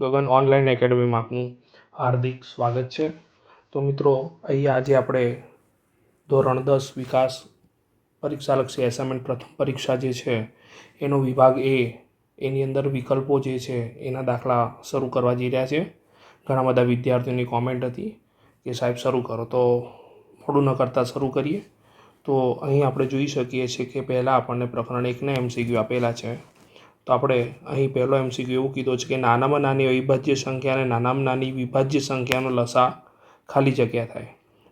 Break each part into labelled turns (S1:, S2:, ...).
S1: ગગન online એકેડમીમાં આપનું હાર્દિક સ્વાગત છે। તો મિત્રો અહીંયા આજે આપણે ધોરણ 10 વિકાસ પરીક્ષાલક્ષી એસાઇનમેન્ટ પ્રથમ પરીક્ષા જે છે એનો વિભાગ એ એની અંદર વિકલ્પો જે છે એના દાખલા શરૂ કરવા જઈ રહ્યા છે। ઘણા બધા વિદ્યાર્થીઓની કોમેન્ટ હતી કે સાહેબ શરૂ કરો, તો મોડું ન કરતાં શરૂ કરીએ। તો અહીં આપણે જોઈ શકીએ છીએ કે પહેલાં આપણને પ્રકરણ 1ના MCQ આપેલા છે। તો આપણે અહીં પહેલો MCQ એવું કીધો છે કે નાનામાં નાની અવિભાજ્ય સંખ્યા અને નાનામાં નાની વિભાજ્ય સંખ્યાનો લસા ખાલી જગ્યા થાય।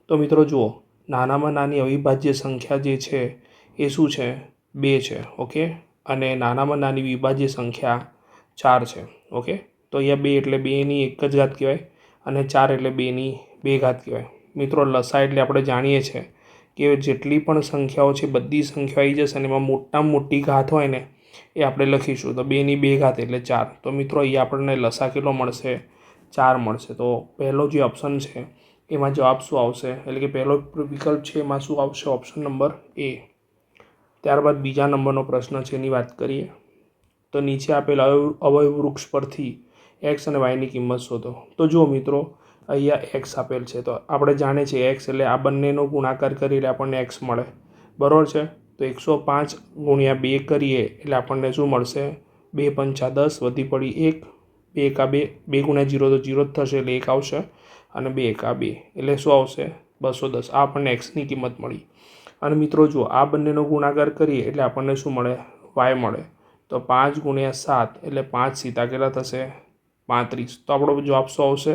S1: તો મિત્રો જુઓ, નાનામાં નાની અવિભાજ્ય સંખ્યા જે છે એ શું છે? 2 છે, ઓકે। અને નાનામાં નાની વિભાજ્ય સંખ્યા 4 છે, ઓકે। તો અહીંયા 2 એટલે 2ની 1 જ ઘાત કહેવાય અને 4 એટલે 2ની 2 ઘાત કહેવાય। મિત્રો લસા એટલે આપણે જાણીએ છીએ કે જેટલી પણ સંખ્યાઓ છે બધી સંખ્યાઓ આવી જશે અને એમાં મોટામાં મોટી ઘાત હોય ને એ આપણે લખીશું। તો 2ની 2 ઘાત એટલે 4। તો મિત્રો અહીંયા આપણને લસા કેટલો મળશે? 4 મળશે। તો પહેલો જે ઓપ્શન છે એમાં જવાબ શું આવશે? એટલે કે પહેલો વિકલ્પ છે એમાં શું આવશે? Option number A। ત્યારબાદ બીજા નંબરનો પ્રશ્ન છે એની વાત કરીએ તો નીચે આપેલા અવયવ વૃક્ષ પરથી x અને yની કિંમત શોધો। તો જુઓ મિત્રો, અહીંયા x આપેલ છે, તો આપણે જાણીએ છીએ x એટલે આ બંનેનો ગુણાકાર કરીએ એટલે આપણને x મળે, બરાબર છે। તો 105 × 2 કરીએ એટલે આપણને શું મળશે? 2 × 5 = 10, વધી પડી 1, 2 × 2, 2 × 0 તો 0 જ થશે એટલે 1 આવશે અને 2 × 2 એટલે શું આવશે? 210। આ આપણને xની કિંમત મળી। અને મિત્રો જુઓ, આ બંનેનો ગુણાકાર કરીએ એટલે આપણને શું મળે? y મળે। તો 5 × 7 એટલે 5 સીધા કેટલા થશે? 35। તો આપણો જવાબ શું આવશે?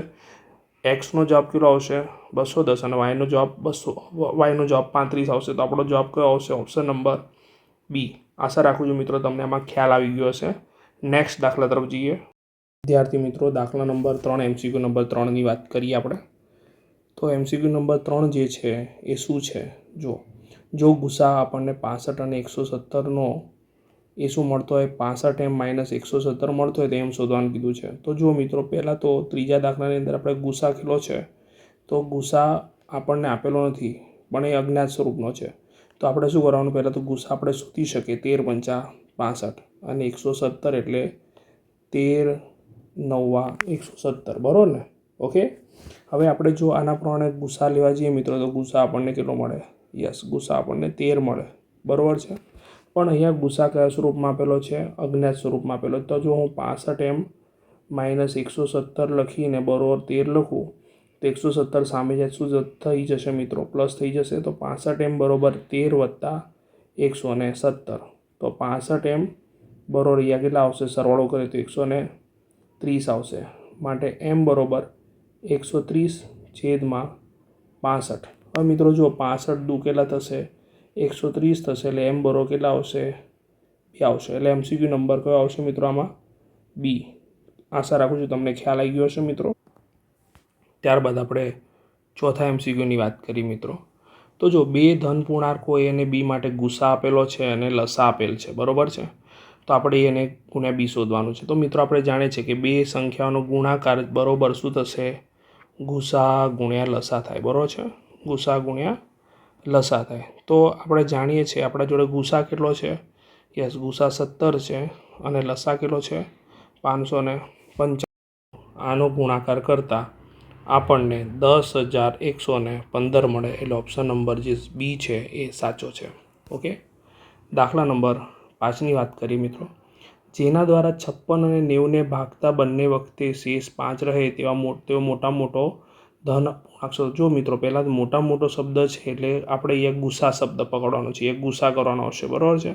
S1: એક્સનો જવાબ કેટલો આવશે? 210 અને yનો જવાબ 35 આવશે। તો આપણો જવાબ કયો આવશે? Option number B। આશા રાખું છું મિત્રો તમને આમાં ખ્યાલ આવી ગયો હશે। નેક્સ્ટ દાખલા તરફ જઈએ। વિદ્યાર્થી મિત્રો, દાખલા નંબર 3 MCQ નંબર 3ની વાત કરીએ આપણે। તો MCQ નંબર 3 જે છે એ શું છે? જો ગુસા આપણને 65 અને 117નો એ શું મળતો હોય? 65m - 117 મળતો હોય તો એમ શોધવાનું કીધું છે। તો જુઓ મિત્રો, પહેલાં તો ત્રીજા દાખલાની અંદર આપણે ગુસા કેટલો છે? તો ગુસા આપણને આપેલો નથી પણ એ અજ્ઞાત સ્વરૂપનો છે। તો આપણે શું કરવાનું? પહેલાં તો ગુસા આપણે શોધી શકીએ। 13 × 5 = 65 અને 117 એટલે 13 × 9 = 117, બરાબર ને? ઓકે। હવે આપણે જો આના પ્રમાણે ગુસા લેવા જઈએ મિત્રો તો ગુસા આપણને કેટલો મળે? યસ, ગુસા આપણને 13 મળે, બરાબર છે। પણ અહીંયા ગુસા કયા સ્વરૂપમાં આપેલો છે? અજ્ઞાત સ્વરૂપમાં આપેલો। તો જો હું 65m - 117 લખીને બરાબર 13 લખું તો 117 સામે જાય શું થઈ જશે મિત્રો? પ્લસ થઈ જશે। તો 65m = 13 + 117। તો 65m બરાબર અહીંયા કેટલા આવશે? સરવાળો કરીએ તો 130 આવશે। માટે m = 130/65। હવે મિત્રો જુઓ, 65 દુ કેટલા થશે? 130 થશે એટલે m બરાબર કેટલા આવશે? 2 આવશે। એટલે MCQ નંબર કયો આવશે મિત્રો આમાં? B। આશા રાખું છું તમને ખ્યાલ આવી ગયો હશે મિત્રો। ત્યારબાદ આપણે ચોથા MCQની વાત કરીએ મિત્રો। તો જો 2 ધન પૂર્ણાંકો A અને B માટે ગુસા આપેલો છે અને લસા આપેલ છે, બરાબર છે। તો આપણે એને × B શોધવાનું છે। તો મિત્રો આપણે જાણીએ છીએ કે 2 સંખ્યાઓનો ગુણાકાર બરાબર શું થશે? ગુસા × લસા થાય, બરાબર છે? ગુસા × લસા થાય। તો આપણે જાણીએ છીએ આપણા જોડે ગુસા કેટલો છે? યસ, ગુસા 17 છે અને લસા કેટલો છે? 555। આનો ગુણાકાર કરતાં આપણને 10,115 મળે એટલે ઓપ્શન નંબર જે B છે એ સાચો છે, ઓકે। દાખલા નંબર 5ની વાત કરીએ મિત્રો। જેના દ્વારા 56 અને 90ને ભાગતા બંને વખતે શેષ 5 રહે તેવો મોટામાં મોટો ધન પૂર્ણાંક શોધો। જો મિત્રો, પહેલાં મોટામાં મોટો શબ્દ છે એટલે આપણે અહીંયા ગુસા શબ્દ પકડવાનો છે, એક ગુસા કરવાનો આવશે, બરાબર છે।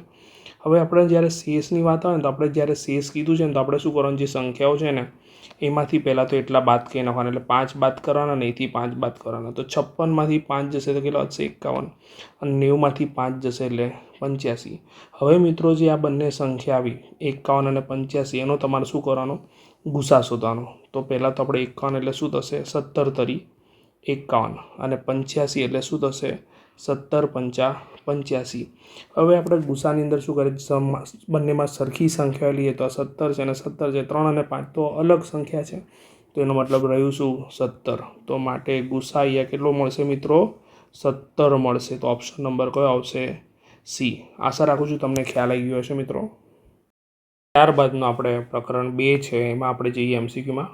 S1: હવે આપણે જ્યારે શેષની વાત આવે ને તો આપણે જ્યારે શેષ કીધું છે ને તો આપણે શું કરવાનું? જે સંખ્યાઓ છે ને એમાંથી પહેલાં તો એટલા બાદ કરી નાખવાના, એટલે 5 બાદ કરવાના ને એથી 5 બાદ કરવાના। તો 56માંથી 5 જશે તો કેટલા વધશે? 51 અને 90માંથી 5 જશે એટલે 85। હવે મિત્રો જે આ બંને સંખ્યા આવી 51 અને 85 એનો તમારે શું કરવાનો? ગુસા શોધવાનો। તો પહેલાં તો આપણે 51 એટલે શું થશે? 17 × 51 અને 85 એટલે શું થશે? 17 × 5 = 85। હવે આપણે ગુસાની અંદર શું કરીએ? બંનેમાં સરખી સંખ્યા લઈએ તો 17 છે અને 17 છે, 3 અને 5 તો અલગ સંખ્યા છે, તો એનો મતલબ રહ્યું શું? 17। તો માટે ગુસા અહીંયા કેટલો મળશે મિત્રો? 17 મળશે। તો ઓપ્શન નંબર કયો આવશે? C। આશા રાખું છું તમને ખ્યાલ આવી ગયો હશે મિત્રો। ત્યારબાદનું આપણે પ્રકરણ 2 છે એમાં આપણે જઈએ એમસીક્યુમાં.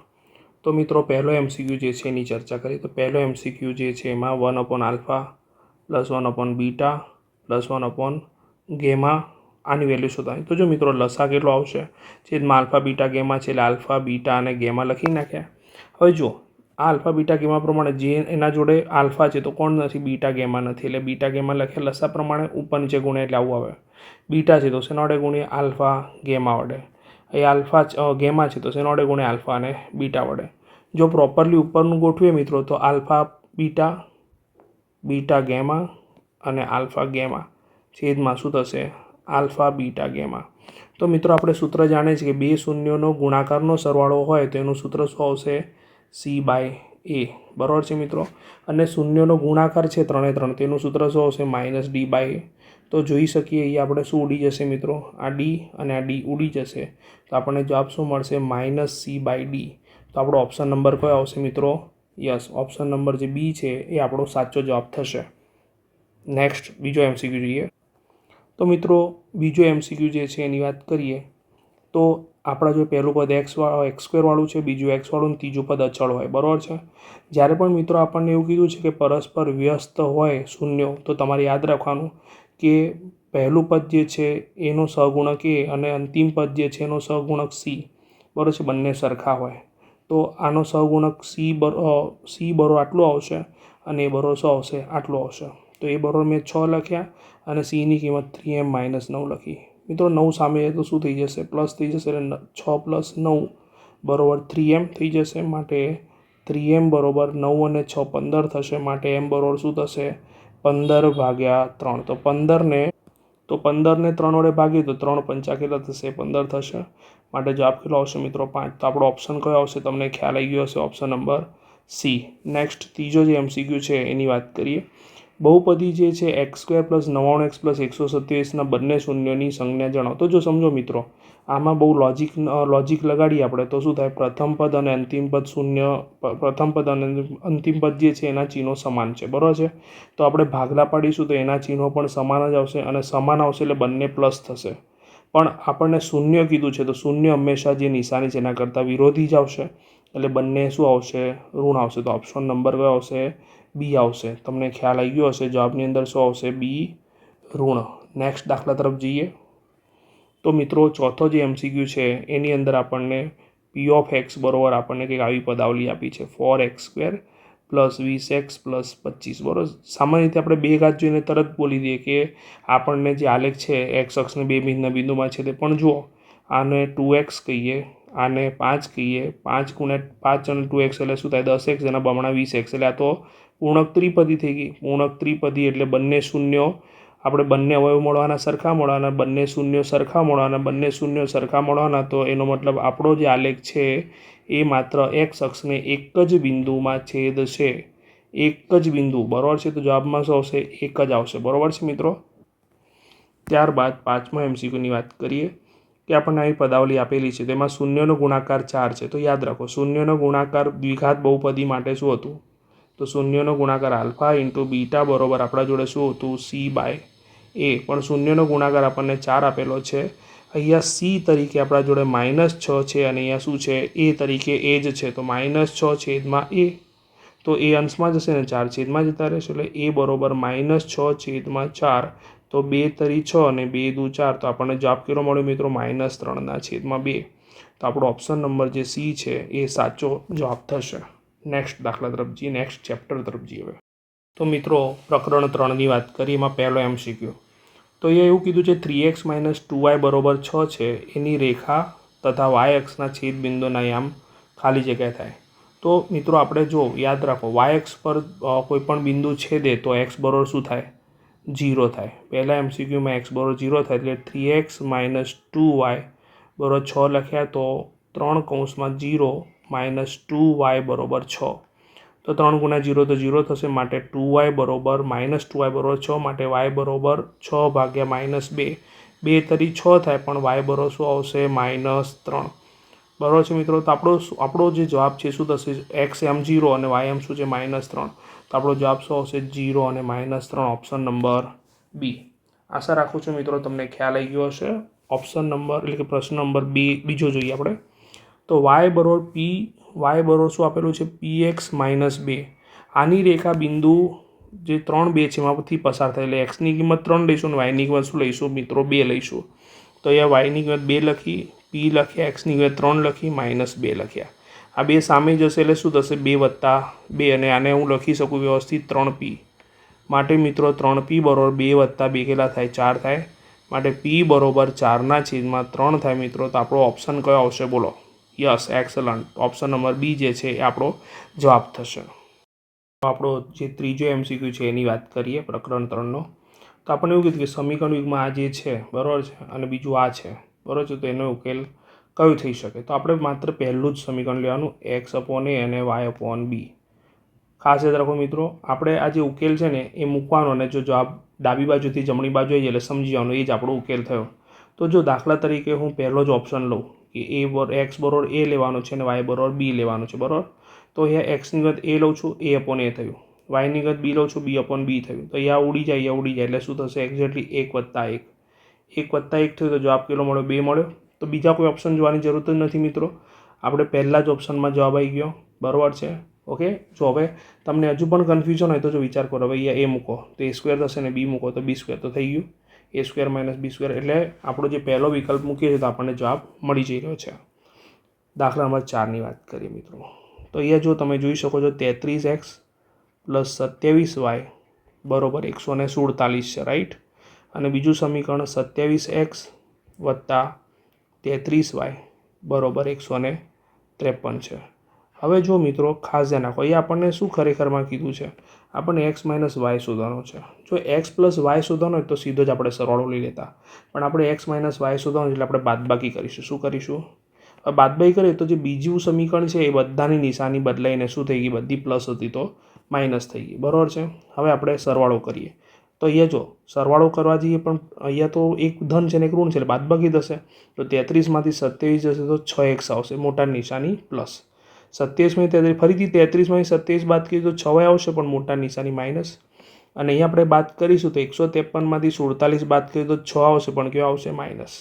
S1: તો મિત્રો પહેલો એમસીક્યુ જે છે એની ચર્ચા કરીએ. તો પહેલો એમસીક્યુ જે છે એમાં 1/α + 1/β + 1/γ આની વેલ્યુ શોધવાની. તો જો મિત્રો લસા કેટલો આવશે, છેદમાં આલ્ફા બીટા ગેમા છે એટલે આલ્ફા બીટા અને ગેમા લખી નાખ્યા. હવે જો આ આલ્ફા બીટા ગેમા પ્રમાણે જે એના જોડે આલ્ફા છે તો કોણ નથી, બીટા ગેમા નથી, એટલે બીટા ગેમા લખ્યા લસા પ્રમાણે, ઉપર નીચે ગુણ્યા એટલે આવું આવે. બીટા છે તો શેના વડે ગુણીએ, આલ્ફા ગેમા વડે. એ આલ્ફા ગેમા છે તો શેના વડે ગુણ્યા, આલ્ફા અને બીટા વડે. જો પ્રોપરલી ઉપરનું ગોઠવીએ મિત્રો તો આલ્ફા બીટા, બીટા ગેમા અને આલ્ફા ગેમા છેદમાં શું થશે, આલ્ફા બીટા ગેમા. તો મિત્રો આપણે સૂત્ર જાણીએ છીએ કે બે શૂન્યોનો ગુણાકારનો સરવાળો હોય તો એનું સૂત્ર શું આવશે, C/A. બરાબર છે મિત્રો. અને શૂન્યોનો ગુણાકાર છે 3 3 તેનું સૂત્ર શું આવશે, -D/A. તો જોઈ શકીએ અહીંયા આપણે શું ઉડી જશે મિત્રો, આ D અને આ D ઉડી જશે. તો આપણને જવાબ શું મળશે, -C/D. તો આપણો ઓપ્શન નંબર કયો આવશે મિત્રો, યસ, ઓપ્શન નંબર જે બી છે એ આપણો સાચો જવાબ થશે. નેક્સ્ટ બીજો એમસીક્યુ જોઈએ. તો મિત્રો બીજો એમસીક્યુ જે છે એની વાત કરીએ તો આપણા જો પહેલું પદ x² વાળું છે, બીજું x વાળું, ત્રીજું પદ અચળ હોય. બરાબર છે. જ્યારે પણ મિત્રો આપણને એવું કીધું છે કે પરસ્પર વ્યસ્ત હોય શૂન્યો, તો તમારે યાદ રાખવાનું કે પહેલું પદ જે છે એનો સહગુણક A અને અંતિમ પદ જે છે એનો સહગુણક C. બરાબર છે. બંને સરખા હોય તો આનો સહગુણક C બરો આટલું આવશે અને એ બરો શું આવશે, આટલું આવશે. તો એ બરો મેં 6 લખ્યા અને Cની કિંમત 3m - 9 લખી. મિત્રો 9 સામે તો શું થઈ જશે, પ્લસ થઈ જશે, એટલે 6 + 9 = 3m થઈ જશે. માટે 3m = 9 અને 6 15 થશે. માટે m બરોબર શું થશે, 15/3. તો 15ને 3 વડે ભાગીએ તો 3 × 5 કેટલા થશે, 15 થશે. માટે જવાબ કેટલો આવશે મિત્રો, 5. તો આપણો ઓપ્શન કયો આવશે, તમને ખ્યાલ આવી ગયો હશે, ઓપ્શન નંબર C. નેક્સ્ટ ત્રીજો જે એમસીક્યુ છે એની વાત કરીએ. બહુપદી જે છે x² + 99x + 127ના બંને શૂન્યોની સંજ્ઞા જણાવો. તો જો સમજો મિત્રો, આમાં બહુ લોજિક લગાડીએ આપણે તો શું થાય, પ્રથમ પદ અને અંતિમ પદ જે છે એના ચિહ્નો સમાન છે. બરાબર છે. તો આપણે ભાગલા પાડીશું તો એના ચિહ્નો પણ સમાન જ આવશે અને સમાન આવશે એટલે બંને પ્લસ થશે. પણ આપણને શૂન્ય કીધું છે તો શૂન્ય હંમેશા જે નિશાની છે એના કરતાં વિરોધી જ આવશે, એટલે બંને શું આવશે, ઋણ આવશે. તો ઓપ્શન નંબર કયો આવશે, બી આવશે. તમને ખ્યાલ આવી ગયો હશે, જવાબની અંદર શું આવશે, બી ઋણ. નેક્સ્ટ દાખલા તરફ જઈએ. તો મિત્રો ચોથો જે એમસીક્યુ છે એની અંદર આપણને p(x) બરાબર આપણને કંઈક આવી પદાવલી આપી છે, 4x² + 20x + 25. બરાબર. સામાન્ય રીતે આપણે બે ઘાત જોઈને તરત બોલી દઈએ કે આપણને જે આલેખ છે એક્સ અક્ષને બે ભિન્ન બિંદુમાં છે તે. પણ જુઓ, આને 2x કહીએ, આને 5 કહીએ, 5 × 5 અને 2x એટલે શું થાય, 10x, એના બમણા 20x. એટલે આ તો પૂર્ણક ત્રિપદી થઈ ગઈ. પૂર્ણક ત્રિપદી એટલે બંને શૂન્યો આપણે બંને અવયવ મળવાના, સરખા મળવાના, બંને શૂન્યો સરખા મળવાના, બંને શૂન્યો સરખા મળવાના. તો એનો મતલબ આપણો જે આલેખ છે એ માત્ર એક્સ અક્ષને એક જ બિંદુમાં છેદશે, એક જ બિંદુ. બરાબર છે. તો જવાબમાં શું આવશે, એક જ આવશે. બરાબર છે મિત્રો. ત્યારબાદ પાંચમા એમસીક્યુની વાત કરીએ કે આપણને આવી પદાવલી આપેલી છે તેમાં શૂન્યનો ગુણાકાર 4 છે. તો યાદ રાખો, શૂન્યનો ગુણાકાર દ્વિઘાત બહુપદી માટે શું હતું, તો શૂન્યનો ગુણાકાર આલ્ફા × બીટા બરાબર આપણા જોડે શું હતું, C/A. પણ શૂન્યનો ગુણાકાર આપણને 4 આપેલો છે. અહીંયા C તરીકે આપણા જોડે -6 છે અને અહીંયા શું છે, A તરીકે એ જ છે. તો -6 છેદમાં A. તો એ અંશમાં જશે ને 4 છેદમાં જતા રહેશે, એટલે A બરાબર -6 છેદમાં 4. તો 2 તરી 6 અને 2 દુ 4. તો આપણને જવાબ કેટલો મળ્યો મિત્રો, -3/2. તો આપણો ઓપ્શન નંબર જે C છે એ સાચો જવાબ થશે. નેક્સ્ટ દાખલા તરફ જઈએ, નેક્સ્ટ ચેપ્ટર તરફ જઈએ હવે. તો મિત્રો પ્રકરણ 3ની વાત કરીએ. એમાં પહેલો એમસીક્યુ. તો એ એવું કીધું છે 3x - 2y = 6 છે, એની રેખા તથા y અક્ષના છેદ બિંદુના યામ ખાલી જગ્યા થાય. તો મિત્રો આપણે જો યાદ રાખો, y અક્ષ પર કોઈ પણ બિંદુ છેદે તો x બરોબર શું થાય, 0 થાય. પહેલા એમસીક્યુમાં x બરોબર 0 થાય એટલે 3x - 2y = 6 લખ્યા. તો 3 કૌંસમાં 0 - 2y = 6. તો 3 × 0 તો 0 થશે. માટે -2y બરોબર 6. માટે y બરોબર 6/-2. 2 તરી 6 થાય પણ y બરોબર શું આવશે, -3. બરાબર છે મિત્રો. તો આપણો જે જવાબ છે શું થશે, x એમ 0 અને y એમ શું છે, -3. તો આપણો જવાબ શું આવશે, 0 અને -3. ઓપ્શન નંબર બી. આશા રાખું છું મિત્રો તમને ખ્યાલ આવી ગયો હશે. ઓપ્શન નંબર એટલે કે પ્રશ્ન નંબર બીજો જોઈએ આપણે. તો વાય બરોબર પી, વાય બરોબર શું આપેલું છે? px-2. આની રેખા બિંદુ જે 3, 2 છે એમાંથી પસાર થાય, એટલે એક્સની કિંમત 3 લઈશું અને વાયની કિંમત શું લઈશું મિત્રો? 2 લઈશું. તો અહીંયા વાયની કિંમત 2 લખી, પી લખ્યા, એક્સની કિંમત 3 લખી, -2 લખ્યા. આ બે સામે જશે એટલે શું થશે? 2 + 2, અને આને હું લખી શકું વ્યવસ્થિત 3p. માટે મિત્રો 3p બરોબર 2 + 2 કેટલા થાય? 4 થાય. માટે p બરોબર 4/3 થાય મિત્રો. તો આપણો ઓપ્શન કયો આવશે બોલો? Yes, excellent. Option number B જે છે એ આપણો જવાબ થશે. આપણો જે ત્રીજો MCQ છે એની વાત કરીએ, પ્રકરણ 3નો. તો આપણને એવું કીધું કે સમીકરણ યુગમાં આ જે છે બરાબર છે અને બીજું આ છે બરાબર છે, તો એનો ઉકેલ કયું થઈ શકે? તો આપણે માત્ર પહેલું જ સમીકરણ લેવાનું, x/a અને y/b. ખાસ યાદ રાખો મિત્રો, આપણે આ જે ઉકેલ છે ને એ મૂકવાનો, અને જો જવાબ ડાબી બાજુથી જમણી બાજુ આવી એટલે સમજી જવાનું એ જ આપણો ઉકેલ થયો. તો જો દાખલા તરીકે હું પહેલો જ ઓપ્શન લઉં કે x બરોબર a લેવાનો છે અને y બરોબર b લેવાનો છે બરાબર. તો અહીંયા એક્સની કિંમત a લઉં છું, a/a થયું. વાયની કિંમત b લઉં છું, b/b થયું. તો અહીંયા ઉડી જાય એટલે શું થશે? એક્ઝેક્ટલી 1 + 1. 1 + 1 થયું તો જવાબ કેટલો મળ્યો? 2 મળ્યો. તો બીજા કોઈ ઓપ્શન જોવાની જરૂરત જ નથી મિત્રો, આપણે પહેલા જ ઓપ્શનમાં જવાબ આવી ગયો બરાબર છે. ઓકે, જો હવે તમને હજુ પણ કન્ફ્યુઝન હોય તો જો વિચાર કરો, હવે અહીંયા a મૂકો તો a² થશે ને b મૂકો તો b² તો થઈ ગયું. a² - b², એટલે આપણો જે પહેલો વિકલ્પ મૂકીએ છીએ તો આપણને જવાબ મળી જઈ રહ્યો છે. દાખલા નંબર 4ની વાત કરીએ મિત્રો. તો અહીંયા જો તમે જોઈ શકો છો 33x + 27y બરોબર 147 છે, રાઈટ. અને બીજું સમીકરણ 27x + 33y બરોબર 153 છે. હવે જો મિત્રો ખાસ ધ્યાન રાખો, અહીંયા આપણને શું ખરેખરમાં કીધું છે? આપણને x - y શોધવાનો છે. જો x + y શોધવાનો હોય તો સીધો જ આપણે સરવાળો લઈ લેતા, પણ આપણે x - y શોધવાનું એટલે આપણે બાદબાકી કરીશું. શું કરીશું? બાદબાકી કરીએ તો જે બીજું સમીકરણ છે એ બધાની નિશાની બદલાઈને શું થઈ ગઈ? બધી પ્લસ હતી તો માઇનસ થઈ ગઈ બરાબર છે. હવે આપણે સરવાળો કરીએ તો અહીંયા જો સરવાળો કરવા જઈએ પણ અહીંયા તો એક ધન છે ને એક ઋણ છે એટલે બાદબાકી થશે. તો 33માંથી 27 જશે તો 6x આવશે, મોટા નિશાની પ્લસ. 27માંથી 33, ફરીથી 33માંથી 27 બાદ કરીએ તો 6y આવશે પણ મોટા નિશાની માઇનસ. અને અહીંયા આપણે બાદ કરીશું તો 153માંથી 47 બાદ કરીએ તો 6 આવશે પણ કેવો આવશે? માઇનસ.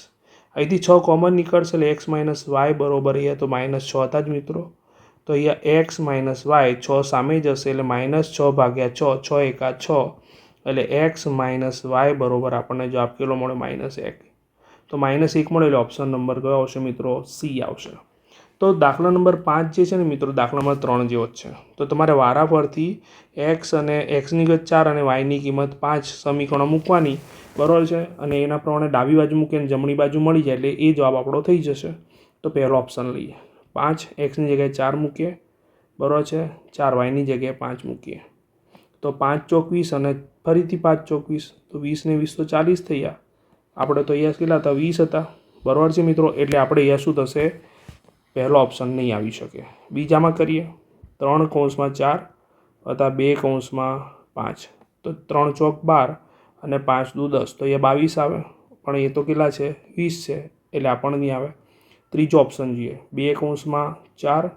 S1: અહીંથી 6 કોમન નીકળશે એટલે x - y બરોબર અહીંયા તો -6 હતા જ મિત્રો. તો અહીંયા x - y 6 સામે જશે એટલે -6/6, 6 × 6 એટલે x - y બરોબર આપણને જવાબ કેટલો મળે? -1. તો -1 મળે એટલે ઓપ્શન નંબર કયો આવશે મિત્રો? સી આવશે. તો દાખલા નંબર 5 જે છે ને મિત્રો, દાખલા નંબર 3 જેવો જ છે. તો તમારે વારાફરતી x અને xની કિંમત 4 અને yની કિંમત 5 સમીકરણો મૂકવાની બરાબર છે, અને એના પ્રમાણે ડાબી બાજુ મૂકીને જમણી બાજુ મળી જાય એટલે એ જવાબ આપણો થઈ જશે. તો પહેલો ઓપ્શન લઈએ, 5 xની જગ્યાએ 4 મૂકીએ બરાબર છે, 4 yની જગ્યાએ 5 મૂકીએ. તો 5 × 4 = 20 અને ફરીથી 5 × 4 = 20, તો 20 ને 20 તો 40 થઈ ગયા. આપણે તો અહીંયા કેટલા હતા? 20 હતા બરાબર છે મિત્રો. એટલે આપણે અહીંયા શું થશે? પહેલો ઓપ્શન નહીં આવી શકે. બીજામાં કરીએ, 3 × 4 + 2 × 5, તો 3 × 4 = 12 અને 5 × 2 = 10, તો અહીંયા 22 આવે, પણ એ તો કેટલા છે? 20 છે એટલે આપણને નહીં આવે. ત્રીજો ઓપ્શન જોઈએ, 2 × 4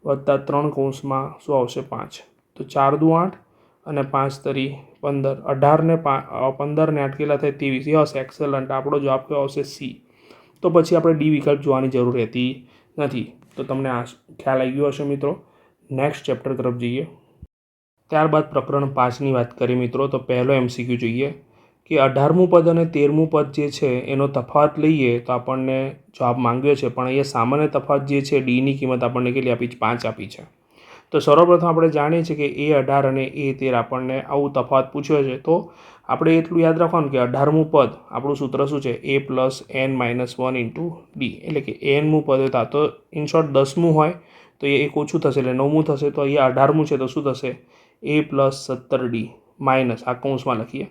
S1: + 3 × શું આવશે? 5, તો 4 × 2 = 8 અને 5 × 3 = 15, 18 ને 15 ને 8 કેટલા થાય? 23. Yes, excellent. આપણો જવાબ કયો આવશે? સી. તો પછી આપણે ડી વિકલ્પ જોવાની જરૂર રહેતી નથી. તો તમને આ ખ્યાલ આવી ગયો હશે મિત્રો. નેક્સ્ટ ચેપ્ટર તરફ જઈએ. ત્યારબાદ પ્રકરણ 5ની વાત કરીએ મિત્રો. તો પહેલો MCQ જોઈએ કે 18મું પદ અને 13મું પદ જે છે એનો તફાવત લઈએ તો આપણને જવાબ માંગ્યો છે, પણ અહીંયા સામાન્ય તફાવત જે છે ડીની કિંમત આપણને કેટલી આપી છે? 5 આપી છે. તો સર્વપ્રથમ આપણે જાણીએ છીએ કે A18 અને A13 આપણને આવું તફાવત પૂછ્યો છે. તો આપણે એટલું યાદ રાખવાનું કે 18મું પદ આપણું સૂત્ર શું છે? A + n - 1 × D, એટલે કે nમું પદ હતા તો ઇન શોર્ટ 10મું હોય તો એ એક ઓછું થશે એટલે 9મું થશે. તો અહીંયા 18મું છે તો શું થશે? A + 17D માઇનસ આ કૌંસમાં લખીએ,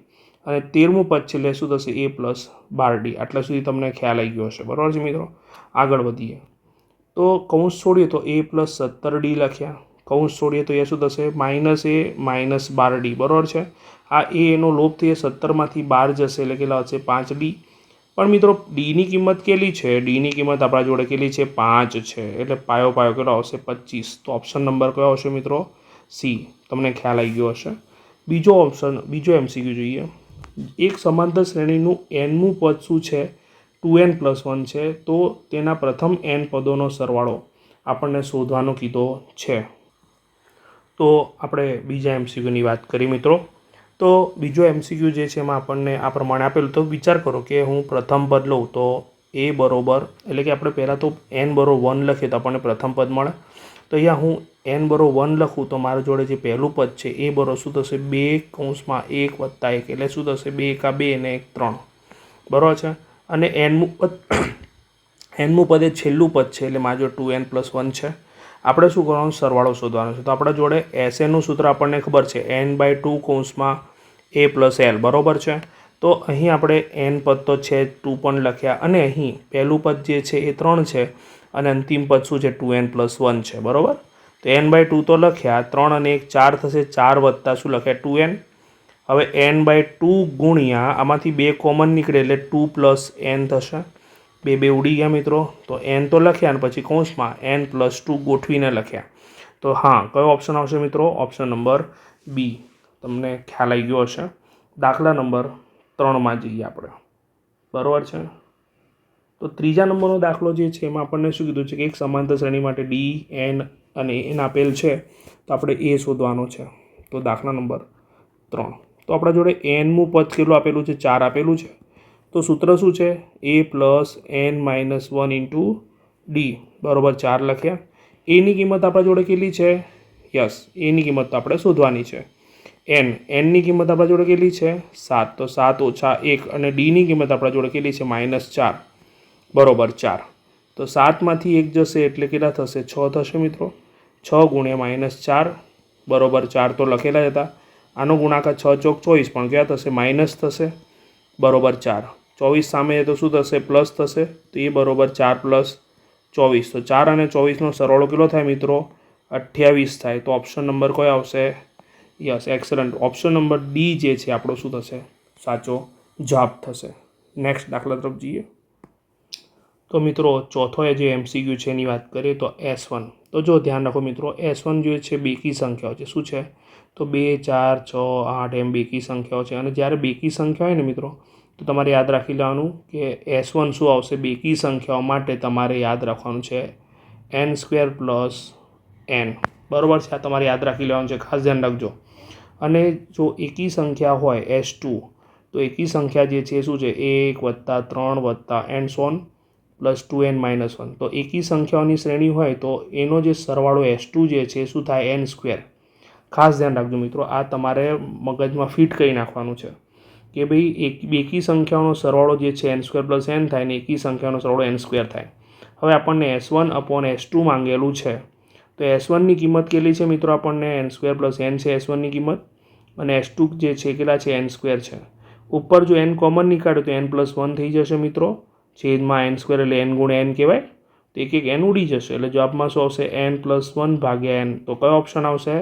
S1: અને 13મું પદ છે એટલે શું થશે? A + 12D. આટલા સુધી તમને ખ્યાલ આવી ગયો હશે બરાબર છે મિત્રો. આગળ વધીએ તો કૌંસ છોડીએ તો A + 17D લખ્યા, કૌંસ છોડીએ તો એ શું થશે? -A - 12D બરાબર છે. આ A એનો લોપ થઈ 17માંથી 12 જશે એટલે કેટલા હશે? 5D. પણ મિત્રો ડીની કિંમત કેટલી છે? ડીની કિંમત આપણા જોડે કેટલી છે? 5 છે. એટલે પાયો કેટલો આવશે? 25. તો ઓપ્શન નંબર કયો આવશે મિત્રો? સી. તમને ખ્યાલ આવી ગયો હશે. બીજો MCQ જોઈએ. એક સમાંતર શ્રેણીનું nમું પદ શું છે 2n+1 છે, તો તેના પ્રથમ n પદોનો સરવાળો આપણને શોધવાનો કીધો છે. તો આપણે બીજા MCQની વાત કરીએ મિત્રો. તો બીજો MCQ જે છે એમાં આપણને આ પ્રમાણે આપેલું. તો વિચાર કરો કે હું પ્રથમ પદ લઉં તો a બરોબર, એટલે કે આપણે પહેલાં તો n બરોબર 1 લખીએ તો આપણને પ્રથમ પદ મળે. તો અહીંયા હું n બરોબર 1 લખું તો મારા જોડે જે પહેલું પદ છે એ બરોબર શું થશે 2 + 1 એટલે શું થશે 2 × 2 અને 1 3, બરાબર છે. અને nમું પદ એ છેલ્લું પદ છે, એટલે મારા જોડે 2n+1 છે. આપણે શું કરવાનું, સરવાળો શોધવાનો છે. તો આપણા જોડે SNનું સૂત્ર આપણને ખબર છે, n/2 a + l, બરાબર છે. તો અહીં આપણે n પદ તો છે 2 પણ લખ્યા, અને અહીં પહેલું પદ જે છે એ 3 છે અને અંતિમ પદ શું છે 2n+1 છે, બરાબર. તો n/2 તો લખ્યા, 3 અને 1 4 થશે, 4 વત્તા શું લખ્યા 2n. હવે n/2 ગુણ્યા આમાંથી 2 કોમન નીકળે એટલે 2 + n થશે. બે ઉડી ગયા મિત્રો. તો n તો લખ્યા અને પછી કૌંસમાં n+2 ગોઠવીને લખ્યા. તો હા, કયો ઓપ્શન આવશે મિત્રો? Option number B. તમને ખ્યાલ આવી ગયો હશે. દાખલા નંબર 3માં જઈએ આપણે, બરાબર છે. તો ત્રીજા નંબરનો દાખલો જે છે એમાં આપણને શું કીધું છે કે એક સમાંતર શ્રેણી માટે d, n અને n આપેલ છે, તો આપણે એ શોધવાનો છે. તો દાખલા નંબર 3. તો આપણા જોડે nમું પદ કેટલું આપેલું છે? 4 આપેલું છે. તો સૂત્ર શું છે? a + n - 1 * d બરાબર 4 લખ્યા. એની કિંમત આપણા જોડે કેટલી છે? યસ, એની કિંમત તો આપણે શોધવાની છે. nની કિંમત આપણા જોડે કેટલી છે? 7. તો 7 - 1, અને ડીની કિંમત આપણા જોડે કેટલી છે? -4 બરાબર 4. તો 7માંથી 1 જશે એટલે કેટલા થશે? 6 થશે મિત્રો. 6 × -4 બરાબર 4 તો લખેલા જ હતા. આનો ગુણાકાર 6 × 4 = 24, પણ ક્યાં થશે? માઇનસ થશે, બરાબર 4. 24 સામે તો શું થશે? પ્લસ થશે. તો એ બરાબર 4 + 24. તો 4 અને 24નો સરવાળો કેટલો થાય મિત્રો? 28 થાય. તો ઓપ્શન નંબર કયો આવશે? Yes, excellent. Option number D જે છે આપણો શું થશે? સાચો જવાબ થશે. નેક્સ્ટ દાખલા તરફ જઈએ. તો મિત્રો ચોથો જે MCQ છે એની વાત કરીએ તો S1. તો જો ધ્યાન રાખો મિત્રો, S1 જે છે બેકી સંખ્યાઓ છે. શું છે? તો 2 4 6 8 એમ બેકી સંખ્યાઓ છે. અને જ્યારે બેકી સંખ્યા હોય ને મિત્રો, તો તમારે યાદ રાખી લેવાનું કે S1 શું આવશે? બેકી સંખ્યાઓ માટે તમારે યાદ રાખવાનું છે n² + n, બરાબર છે. આ તમારે યાદ રાખી લેવાનું છે, ખાસ ધ્યાન રાખજો. અને જો એકી સંખ્યા હોય S2, તો એકી સંખ્યા જે છે શું છે? 1 + 3 + n + 2n - 1. તો એકી સંખ્યાઓની શ્રેણી હોય તો એનો જે સરવાળો S2 જે છે શું થાય? n². ખાસ ધ્યાન રાખજો મિત્રો, આ તમારે મગજમાં ફિટ કરી નાખવાનું છે કે ભાઈ બેકી સંખ્યાઓનો સરવાળો જે છે n² + n થાય, ને એકી સંખ્યાનો સરવાળો n² થાય. હવે આપણને S1/S2 માંગેલું છે. તો S1ની કિંમત કેટલી છે મિત્રો? આપણને n² + n છે S1ની કિંમત, અને S2 જે છે કેટલા છે? n² છે. ઉપર જો n કોમન નીકાળ્યો તો n+1 થઈ જશે મિત્રો. છેદમાં n² એટલે n × n કહેવાય. તો એક n ઉડી જશે, એટલે જવાબમાં શું આવશે? n+1/n. તો કયો ઓપ્શન આવશે?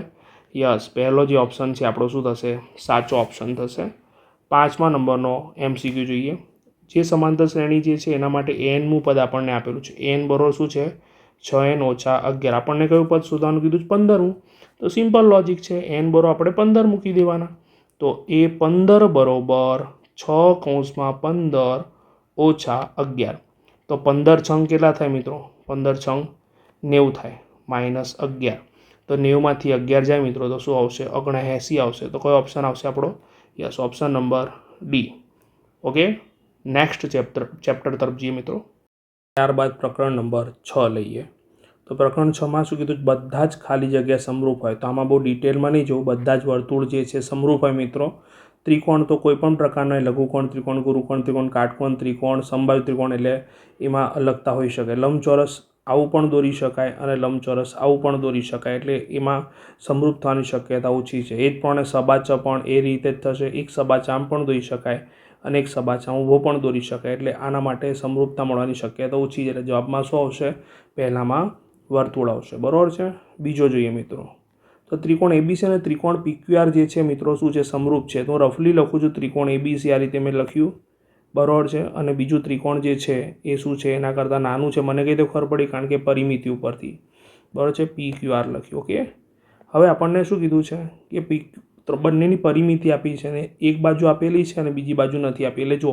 S1: યસ, પહેલો જે ઓપ્શન છે આપણો શું થશે? સાચો ઓપ્શન થશે. 5મા નંબરનો MCQ જોઈએ. જે સમાંતર શ્રેણી જે છે એના માટે nમું પદ આપણને આપેલું છે. n બરોબર શું છે? 6n - 11. આપણને કયું પદ શોધવાનું કીધું છે? 15મું. તો સિમ્પલ લોજિક છે, n બરોબર આપણે 15 મૂકી દેવાના. તો એ 15 બરોબર 6 × 15 - 11. તો 15 છંગ કેટલા થાય મિત્રો? 15 છંગ 90 થાય, -11. તો 90માંથી 11 જાય મિત્રો તો શું આવશે? 79 આવશે. તો કયો ઓપ્શન આવશે આપણો? Yes, option number D. Okay, next chapter તરફ જઈએ મિત્રો. ત્યારબાદ પ્રકરણ નંબર 6 લઈએ. તો પ્રકરણ 6માં શું કીધું? બધા જ ખાલી જગ્યા સમરૂપ હોય. તો આમાં બહુ ડિટેલમાં નહીં જોવું, બધા જ વર્તુળ જે છે સમરૂપ હોય મિત્રો. ત્રિકોણ તો કોઈ પણ પ્રકારના, લઘુકોણ, ત્રિકોણ, ગુરુકોણ, ત્રિકોણ, કાટકોણ, ત્રિકોણ, સમબાહુ ત્રિકોણ, એટલે એમાં અલગતા હોઈ શકે. લંબચોરસ આવું પણ દોરી શકાય અને લંબચોરસ આવું પણ દોરી શકાય, એટલે એમાં સમરૂપ થવાની શક્યતા ઓછી છે. એ જ પ્રમાણે સબાચા પણ એ રીતે જ થશે. એક સબાચા આમ પણ દોરી શકાય અને એક સબાચા ઊભો પણ દોરી શકાય, એટલે આના માટે સમરૂપતા મળવાની શક્યતા ઓછી છે. એટલે જવાબમાં શું આવશે? પહેલામાં વર્તુળ આવશે, બરાબર છે. બીજો જોઈએ મિત્રો. તો ત્રિકોણ ABC અને ત્રિકોણ PQR જે છે મિત્રો શું છે? સમરૂપ છે. તો હું રફલી લખું છું, ત્રિકોણ ABC આ રીતે મેં લખ્યું, બરાબર છે. અને બીજું ત્રિકોણ જે છે એ શું છે? એના કરતાં નાનું છે. મને કઈ રીતે ખબર પડી? કારણ કે પરિમિતિ ઉપરથી, બરાબર છે, PQR લખ્યું. ઓકે, હવે આપણને શું કીધું છે કે બંનેની પરિમિતિ આપી છે, ને એક બાજુ આપેલી છે અને બીજી બાજુ નથી આપી. એટલે જો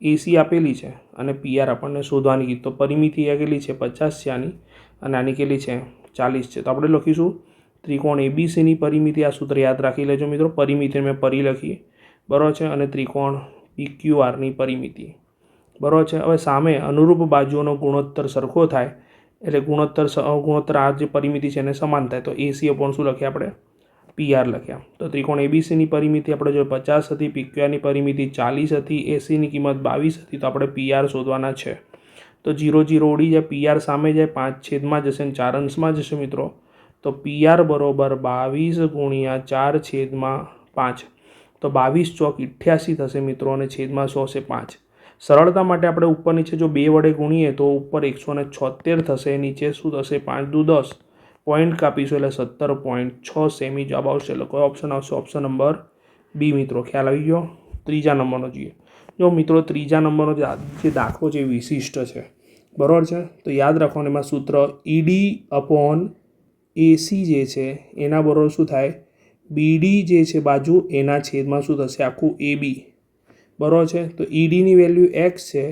S1: એસી આપેલી છે અને પીઆર આપણને શોધવાની કીધી. તો પરિમિતિ આ કેટલી છે 50 છે આની, અને આની કેટલી છે 40 છે. તો આપણે લખીશું ત્રિકોણ એબીસીની પરિમિતિ. આ સૂત્ર યાદ રાખી લેજો મિત્રો. પરિમિતિ મેં પરી લખી, બરાબર છે, અને ત્રિકોણ પીક્યુઆરની પરિમિતિ, બરાબર છે. હવે સામે અનુરૂપ બાજુઓનો ગુણોત્તર સરખો થાય એટલે ગુણોત્તર આ જે પરિમિતિ છે એને સમાન થાય. તો એસી અપોન શું લખ્યા આપણે? પીઆર લખ્યા. તો ત્રિકોણ એબીસીની પરિમિતિ આપણે જો 50 હતી, પીક્યુઆરની પરિમિતિ 40 હતી, એસીની કિંમત 22 હતી. તો આપણે પીઆર શોધવાના છે. તો 0 0 ઉડી જાય, પીઆર સામે જાય, 5 છેદમાં જશે અને 4 અંશમાં જશે મિત્રો. તો પીઆર બરોબર 22 ગુણ્યા 4 છેદમાં 5. તો 22 ચોક 88 થશે મિત્રો, અને છેદમાં 100 છે 5. સરળતા માટે આપણે ઉપર નીચે જો 2 વડે ગુણીએ તો ઉપર 176 થશે, નીચે શું થશે 5 દુ 10, પોઈન્ટ કાપીશું એટલે 17.6 સેમી જવાબ આવશે. એટલે કયો ઓપ્શન આવશે? ઓપ્શન નંબર બી મિત્રો. ખ્યાલ આવી ગયો? ત્રીજા નંબરનો જોઈએ. જો મિત્રો ત્રીજા નંબરનો જે દાખલો છે એ વિશિષ્ટ છે, બરાબર છે. તો યાદ રાખવાનું એમાં સૂત્ર ઈડી અપોન એસી જે છે એના બરોબર શું થાય? બીડી જે છે બાજુ એના છેદમાં શું થશે? આખું એ બી, બરાબર છે. તો ઈડીની વેલ્યુ એક્સ છે,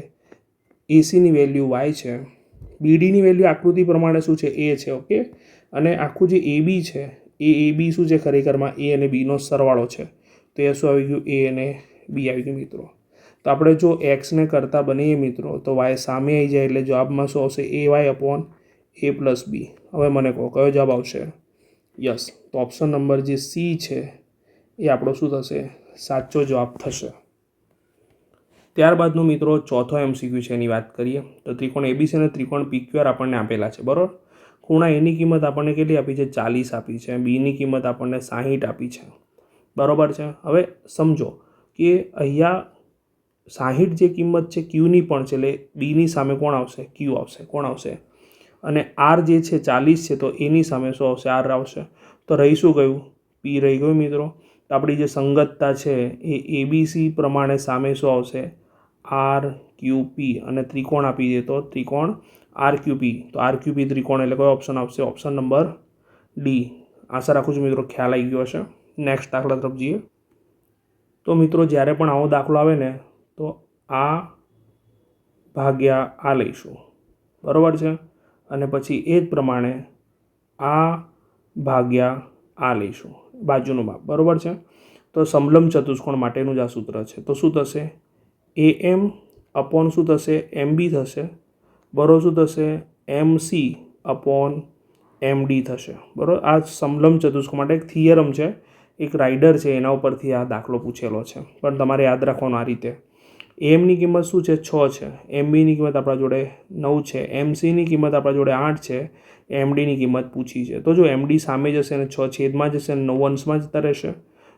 S1: એસીની વેલ્યુ વાય છે, બીડીની વેલ્યુ આકૃતિ પ્રમાણે શું છે? એ છે. ઓકે. અને આખું જે એ બી છે એ બી શું છે? ખરેખરમાં એ અને બીનો સરવાળો છે. તો એ શું આવી ગયું? એ અને બી આવી ગયું મિત્રો. તો આપણે જો એક્સને કરતાં બનીએ મિત્રો તો વાય સામે આવી જાય એટલે જવાબમાં શું આવશે? A y upon a plus b. હવે મને કહો કયો જવાબ આવશે? યસ. તો ઓપ્શન નંબર જે સી છે એ આપણો શું થશે? સાચો જવાબ થશે. ત્યારબાદનું મિત્રો ચોથો એમસીક્યુ છે એની વાત કરીએ તો ત્રિકોણ એબીસી અને ત્રિકોણ પીક્યુઆર આપણને આપેલા છે, બરાબર. ખૂણા એની કિંમત આપણને કેટલી આપી છે? 40 આપી છે. બીની કિંમત આપણને 60 આપી છે, બરાબર છે. હવે સમજો કે અહીંયા 60 જે કિંમત છે ક્યુની પણ છે, એટલે બીની સામે કોણ આવશે? ક્યુ આવશે. કોણ આવશે? અને આર જે છે 40 છે તો એની સામે શું આવશે? આર આવશે. તો રહી શું ગયું? પી રહી ગયું મિત્રો. તો આપણી જે સંગતતા છે એ એબીસી પ્રમાણે સામે શું આવશે? આર ક્યુ પી. અને ત્રિકોણ આપી દે તો ત્રિકોણ આર ક્યુ પી. તો આર ક્યુ પી ત્રિકોણ એટલે કયો ઓપ્શન આવશે? Option number D. આશા રાખું છું મિત્રો ખ્યાલ આવી ગયો હશે. નેક્સ્ટ દાખલા તરફ જઈએ. તો મિત્રો જ્યારે પણ આવો દાખલો આવે ને તો આ ભાગ્યા આ લઈશું, બરાબર છે. અને પછી એ જ પ્રમાણે આ ભાગ્યા આ લઈશું, બાજુનું માપ, બરાબર છે. તો સમલંબ ચતુષ્કોણ માટેનું જ આ સૂત્ર છે. તો શું થશે? એ એમ અપોન શું થશે? એમ બી થશે, બરાબર. શું થશે? M C upon M D થશે, બરાબર. આ સમલંબ ચતુષ્કોણ માટે એક થિયરમ છે, એક રાઇડર છે, એના ઉપરથી આ દાખલો પૂછેલો છે. પણ તમારે યાદ રાખવાનું આ રીતે. એમની કિંમત શું છે? 6 છે. એમ બીની કિંમત આપણા જોડે 9 છે. એમ સીની કિંમત આપણા જોડે 8 છે. એમડીની કિંમત પૂછી છે. તો જો એમડી સામે જશે અને 6 છેદમાં જશે અને 9 અંશમાં જતા રહેશે.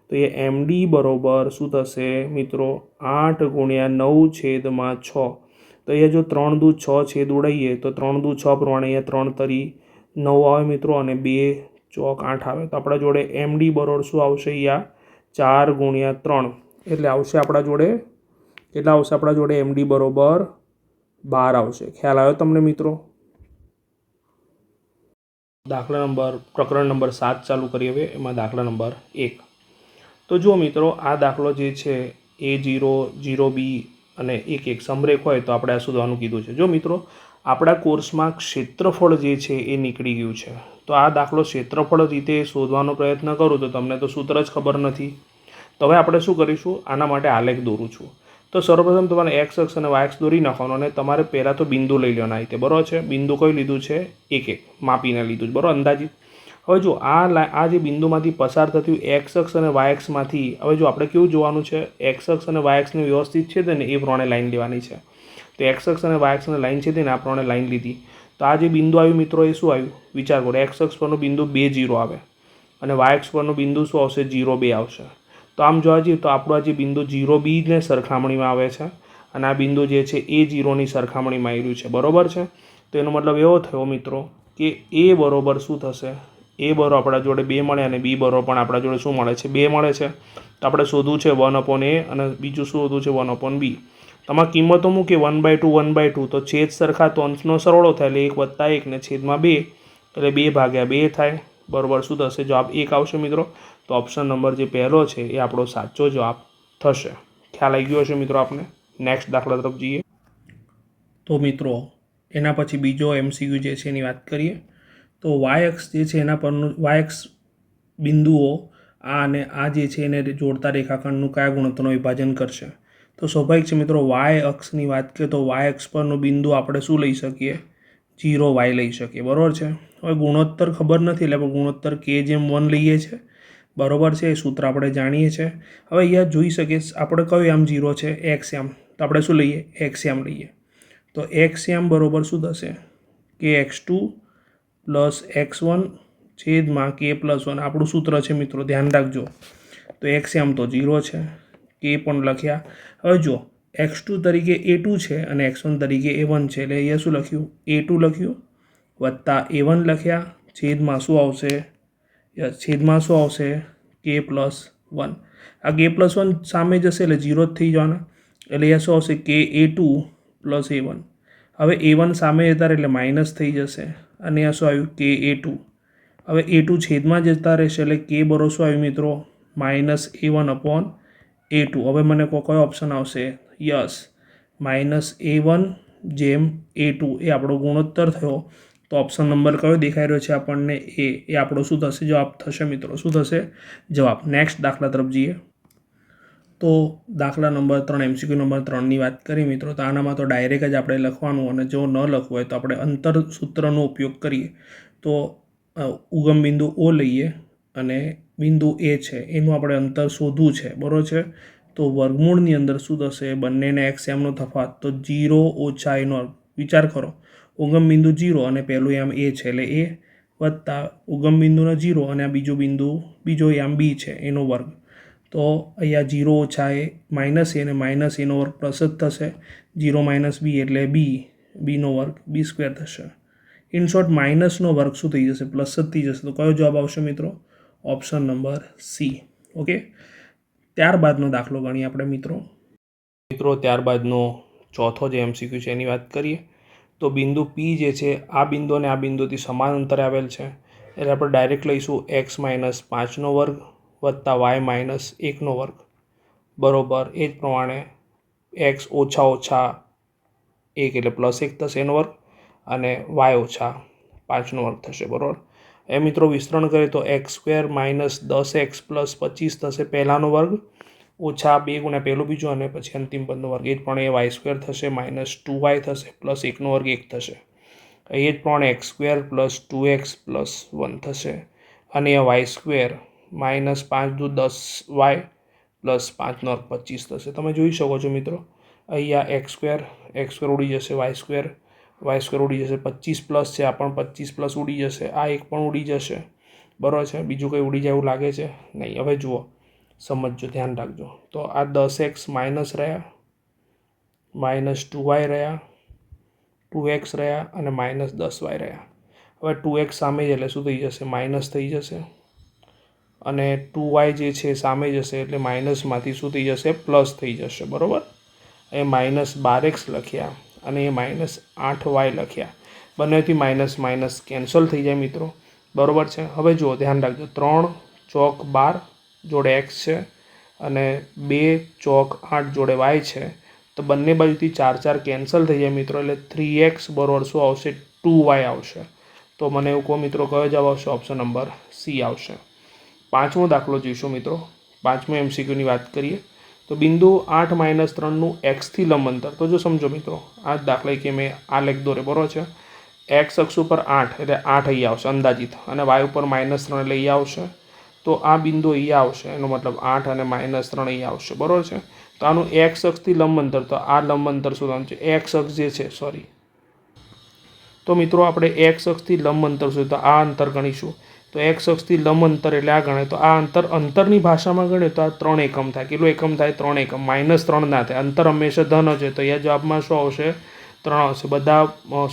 S1: તો એ એમડી બરોબર શું થશે મિત્રો? 8 ગુણ્યા 9 છેદમાં 6. તો અહીંયા જો 3 દુ 6 છેદ ઉડાઈએ તો 3 દુ 6 પ્રમાણે અહીંયા 3 તરી 9 આવે મિત્રો, અને 2 ચોક 8 આવે. તો આપણા જોડે એમડી બરોબર શું આવશે? અહીંયા 4 ગુણ્યા 3 એટલે આવશે આપણા જોડે કેટલા આવશે? આપણા જોડે એમડી બરોબર 12 આવશે. ખ્યાલ આવ્યો તમને મિત્રો? પ્રકરણ નંબર 7 ચાલુ કરીએ હવે. એમાં દાખલા નંબર 1. તો જુઓ મિત્રો આ દાખલો જે છે A0 0B અને 1 1 સમરેખ હોય તો આપણે આ શોધવાનું કીધું છે. જો મિત્રો આપણા કોર્સમાં ક્ષેત્રફળ જે છે એ નીકળી ગયું છે. તો આ દાખલો ક્ષેત્રફળ રીતે શોધવાનો પ્રયત્ન કરું તો તમને તો સૂત્ર જ ખબર નથી. તો હવે આપણે શું કરીશું? આના માટે આલેખ દોરું છું. તો સર્વપ્રથમ તમારે એક્સ અક્ષ અને વાય અક્ષ દોરી નાખવાનો, અને તમારે પહેલાં તો બિંદુ લઈ લેવાના રીતે, બરાબર છે. બિંદુ કયું લીધું છે? 1 1 માપીને લીધું છે, બરાબર, અંદાજિત. હવે જો આ જે બિંદુમાંથી પસાર થતું એક્સ અક્ષ અને વાય અક્ષમાંથી, હવે જો આપણે કેવું જોવાનું છે? એક્સ અક્ષ અને વાય અક્ષને વ્યવસ્થિત છે ને એ પ્રમાણે લાઈન લેવાની છે. તો એક્સ અક્ષ અને વાય અક્ષને લાઈન છે ને આ પ્રમાણે લાઈન લીધી. તો આ જે બિંદુ આવ્યું મિત્રો એ શું આવ્યું? વિચાર કરો. એક્સ અક્ષ પરનું બિંદુ 2 0 આવે અને વાય અક્ષ પરનું બિંદુ શું આવશે? 0 2 આવશે. તો આમ જોવા જઈએ તો આપણું આ જે બિંદુ 0 બીને સરખામણીમાં આવે છે અને આ બિંદુ જે છે એ 0ની સરખામણીમાં આવ્યું છે, બરાબર છે. તો એનો મતલબ એવો થયો મિત્રો કે એ બરોબર શું થશે? એ બરોબર આપણા જોડે 2 મળે અને બી બરોબર પણ આપણા જોડે શું મળે છે? 2 મળે છે. તો આપણે શોધવું છે 1/a અને બીજું શું શોધવું છે? 1/b. તમારે કિંમતો મૂકીએ 1/2 1/2 તો છેદ સરખા તો અંશનો સરવાળો થાય એટલે 1 + 1 ને છેદમાં 2 એટલે 2/2 થાય, બરોબર. શું થશે? જવાબ 1 આવશે મિત્રો. તો ઓપ્શન નંબર જે પહેલો છે એ આપણો સાચો જવાબ થશે. ખ્યાલ આવી ગયો હશે મિત્રો આપને? નેક્સ્ટ દાખલા તરફ જઈએ. તો મિત્રો એના પછી બીજો MCQ જે છે એની વાત કરીએ. તો વાય અક્ષ જે છે એના પરનું વાય અક્ષ બિંદુઓ આ અને આ જે છે એને જોડતા રેખાખંડનું કયા ગુણોત્તરનું વિભાજન કરશે? તો સ્વાભાવિક છે મિત્રો, વાય અક્ષની વાત કરીએ તો વાય અક્ષ પરનું બિંદુ આપણે શું લઈ શકીએ? 0 y લઈ શકીએ. બરાબર છે. હવે ગુણોત્તર ખબર નથી એટલે આપણે ગુણોત્તર k/1 લઈએ છીએ. બરાબર છે. એ સૂત્ર આપણે જાણીએ છીએ. હવે અહીંયા જોઈ શકીએ આપણે કયું આમ 0 છે? એક્સ યામ. તો આપણે શું લઈએ? એક્સ યામ લઈએ. તો એક્સ યામ બરાબર શું થશે? kx2 + x1 છેદમાં k+1. આપણું સૂત્ર છે મિત્રો, ધ્યાન રાખજો. તો એક્સ યામ તો 0 છે, કે પણ લખ્યા. હવે જો x2 તરીકે a2 છે અને x1 તરીકે a1 છે એટલે અહીંયા શું લખ્યું? a2 લખ્યું વત્તા a1 લખ્યા, છેદમાં શું આવશે? છેદમાં શું આવશે? k+1. આ k+1 સામે જશે એટલે 0 જ થઈ જવાના. એટલે અહીંયા શું આવશે? ka2 + a1. હવે a1 સામે જતા રહે એટલે માઇનસ થઈ જશે અને અહીંયા શું આવ્યું? ka2. હવે a2 છેદમાં જતા રહેશે એટલે k બરો શું આવ્યું મિત્રો? -a1/a2. હવે મને કયો ઓપ્શન આવશે? યસ, -a1/a2 એ આપણો ગુણોત્તર થયો. તો ઓપ્શન નંબર કયો દેખાઈ રહ્યો છે આપણને? એ આપણો શું થશે? જવાબ થશે મિત્રો. શું થશે? જવાબ. નેક્સ્ટ દાખલા તરફ જઈએ. તો દાખલા નંબર 3 MCQ નંબર 3ની વાત કરીએ મિત્રો, તો આનામાં તો ડાયરેક્ટ જ આપણે લખવાનું, અને જો ન લખવું હોય તો આપણે અંતર સૂત્રનો ઉપયોગ કરીએ. તો ઉગમ બિંદુ O લઈએ અને બિંદુ A છે એનું આપણે અંતર શોધવું છે. બરાબર છે. તો વર્ગમૂળની અંદર શું થશે? બંનેને એક્સ યામનો તફાવત, તો 0 - a નો. વિચાર કરો, ઉગમ બિંદુ 0 અને પહેલું યામ A છે એટલે A વત્તા ઉગમ બિંદુનો 0 અને આ બીજો યામ B છે એનો વર્ગ. તો અહીંયા 0 - a -a અને -a નો વર્ગ પ્લસ જ થશે. 0 - b એટલે b નો વર્ગ, b² થશે. ઇન શોર્ટ માઇનસનો વર્ગ શું થઈ જશે? પ્લસ જ થઈ જશે. તો કયો જવાબ આવશે મિત્રો? Option number C. ઓકે. ત્યારબાદનો દાખલો ગણીએ આપણે મિત્રો. ત્યારબાદનો ચોથો જે MCQ છે એની વાત કરીએ. તો બિંદુ P જે છે આ બિંદુ અને આ બિંદુથી સમાન અંતરે આવેલ છે એટલે આપણે ડાયરેક્ટ લઈશું x - 5નો વર્ગ વત્તા y - 1નો વર્ગ બરાબર. એ જ પ્રમાણે x - 1 એટલે +1 થશે એનો વર્ગ અને y - 5નો વર્ગ થશે. બરાબર. એ મિત્રો વિસ્તરણ કરીએ તો x² - 10x + 25 થશે પહેલાનો વર્ગ, ઓછા 2 × પહેલું બીજું અને પછી અંતિમ પદનો વર્ગ. એ જ પ્રમાણે y² થશે, -2y થશે, +1નો વર્ગ 1 થશે. એ જ પ્રમાણે x² + 2x + 1 થશે અને y² -5 × 10y + 5નો વર્ગ 25 થશે. તમે જોઈ શકો છો મિત્રો, અહીંયા x² ઉડી જશે, y² ઉડી જશે, 25 પ્લસ છે, આ પણ 25 પ્લસ ઉડી જશે, આ એક પણ ઉડી જશે. બરાબર છે. બીજું કંઈ ઉડી જાય એવું લાગે છે? નહીં. હવે જુઓ, સમજજો, ધ્યાન રાખજો. તો આ 10x માઇનસ રહ્યા, -2y રહ્યા, 2x રહ્યા અને -10y રહ્યા. હવે 2x સામે જ એટલે શું થઈ જશે? માઇનસ થઈ જશે અને 2y જે છે સામે જશે એટલે માઇનસમાંથી શું થઈ જશે? પ્લસ થઈ જશે. બરાબર. એ -12x લખ્યા અને એ -8y લખ્યા. બંનેથી માઇનસ કેન્સલ થઈ જાય મિત્રો. બરાબર છે. હવે જુઓ, ધ્યાન રાખજો, 3 ચોક 12 જોડે x છે અને 2 ચોક 8 જોડે y છે. તો બંને બાજુથી 4 કેન્સલ થઈ જાય મિત્રો, એટલે 3x બરાબર શું આવશે? 2y આવશે. તો મને એવું કહો મિત્રો, કયો જવાબ આવશે? ઓપ્શન નંબર C આવશે. પાંચમો દાખલો જોઈશું મિત્રો. પાંચમો MCQની વાત કરીએ તો બિંદુ 8 - 3નું x થી લંબ અંતર. તો જો સમજો મિત્રો, આ જ દાખલા કે મેં આ લેખ દોરે. બરાબર છે. x અક્ષ ઉપર 8 એટલે 8 અહીંયા આવશે અંદાજિત, અને y ઉપર -3 એટલે અહીંયા આવશે. તો આ બિંદુ અહીંયા આવશે, એનો મતલબ 8 અને -3 અહીંયા આવશે. બરાબર છે. તો આનું x અક્ષથી લંબ અંતર, તો આ લંબ અંતર શોધવાનું છે. x અક્ષ જે છે, સોરી, તો મિત્રો આપણે x અક્ષથી લંબ અંતર શોધીએ તો આ અંતર ગણીશું. તો x અક્ષથી લંબ અંતર એટલે આ ગણાય. તો આ અંતરની ભાષામાં ગણીએ તો આ 3 એકમ થાય. કેટલું એકમ થાય? 3 એકમ. -3 ના થાય. અંતર હંમેશા ધન છે, તો અહીંયા જવાબમાં શું આવશે? 3 આવશે. બધા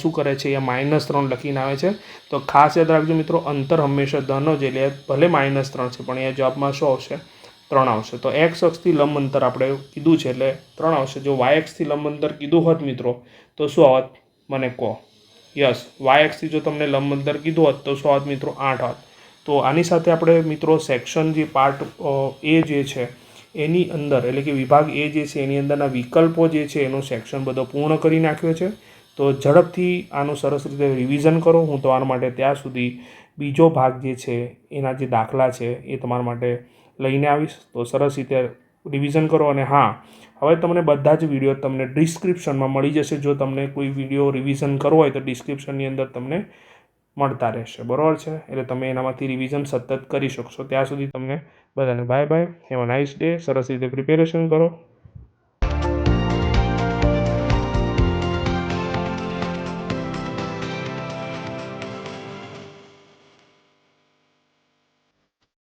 S1: શું કરે છે? અહીંયા -3 લખીને આવે છે. તો ખાસ યાદ રાખજો મિત્રો, અંતર હંમેશા ધન જ, એટલે ભલે -3 છે પણ અહીંયા જવાબમાં શું આવશે? 3 આવશે. તો x અક્ષથી લંબ અંતર આપણે કીધું છે એટલે 3 આવશે. જો y અક્ષથી લંબ અંતર કીધું હોત મિત્રો તો શું આવત? મને કહો. યસ, y અક્ષથી જો તમને લંબ અંતર કીધું હોત તો શું આવત મિત્રો? 8 હોત. તો આની સાથે આપણે મિત્રો સેક્શન જે પાર્ટ A જે છે એની અંદર એટલે કે વિભાગ એ જે છે એની અંદરના વિકલ્પો જે છે એનો સેક્શન બધો પૂર્ણ કરી નાખ્યો છે. તો ઝડપથી આનું સરસ રીતે રિવિઝન કરો. હું તમારા માટે ત્યાં સુધી બીજો ભાગ જે છે એના જે દાખલા છે એ તમારા માટે લઈને આવીશ. તો સરસ રીતે રિવિઝન કરો. અને હા, હવે તમને બધા જ વિડીયો તમને ડિસ્ક્રિપ્શનમાં મળી જશે. જો તમને કોઈ વિડીયો રિવિઝન કરવો હોય તો ડિસ્ક્રિપ્શનની અંદર તમને મળતા રહેશે, બરાબર છે. એટલે તમે એનામાંથી રિવિઝન સતત કરી શકશો. ત્યાં સુધી તમને બધાને bye bye. Have a nice day. સરસ રીતે પ્રિપેરેશન કરો.